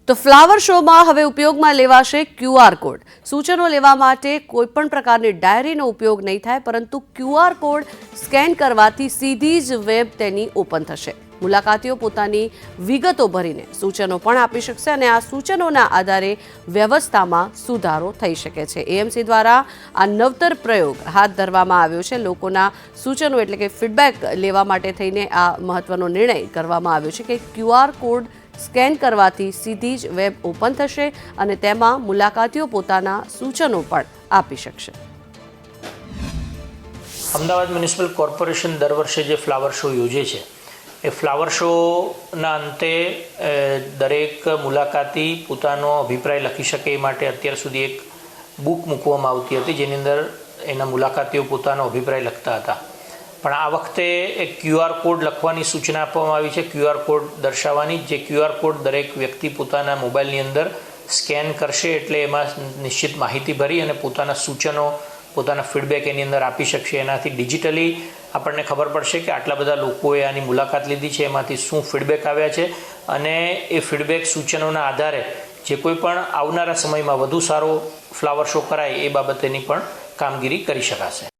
તો ફ્લાવર શોમાં હવે ઉપયોગમાં લેવાશે QR કોડ। સૂચનો લેવા માટે કોઈપણ પ્રકારની ડાયરીનો ઉપયોગ નહીં થાય, પરંતુ QR કોડ સ્કેન કરવાથી સીધી જ વેબ તેની ઓપન થશે। મુલાકાતીઓ પોતાની વિગતો ભરીને સૂચનો પણ આપી શકશે અને આ સૂચનોના આધારે વ્યવસ્થામાં સુધારો થઈ શકે છે। એએમસી દ્વારા આ નવતર પ્રયોગ હાથ ધરવામાં આવ્યો છે। લોકોના સૂચનો એટલે કે ફીડબેક લેવા માટે થઈને આ મહત્વનો નિર્ણય કરવામાં આવ્યો છે કે QR કોડ સ્કેન કરવાથી સીધી જ વેબ ઓપન થશે અને તેમાં મુલાકાતીઓ પોતાના સૂચનો પણ આપી શકશે। અમદાવાદ મ્યુનિસિપલ કોર્પોરેશન દર વર્ષે જે ફ્લાવર શો યોજે છે એ ફ્લાવર શોના અંતે દરેક મુલાકાતી પોતાનો અભિપ્રાય લખી શકે એ માટે અત્યાર સુધી એક બુક મૂકવામાં આવતી હતી, જેની અંદર એના મુલાકાતીઓ પોતાનો અભિપ્રાય લખતા હતા। પણ આ વખતે એક QR કોડ લખવાની સૂચના આપવામાં આવી છે। QR કોડ દર્શાવવાની, જે QR કોડ દરેક વ્યક્તિ પોતાના મોબાઈલની અંદર સ્કેન કરશે એટલે એમાં નિશ્ચિત માહિતી ભરી અને પોતાના સૂચનો, પોતાના ફીડબેક એની અંદર આપી શકશે। એનાથી ડિજિટલી આપણને ખબર પડશે કે આટલા બધા લોકોએ આની મુલાકાત લીધી છે, એમાંથી શું ફીડબેક આવ્યા છે અને એ ફીડબેક સૂચનોના આધારે જે કોઈ પણ આવનારા સમયમાં વધુ સારો ફ્લાવર શો કરાય એ બાબતેની પણ કામગીરી કરી શકાશે।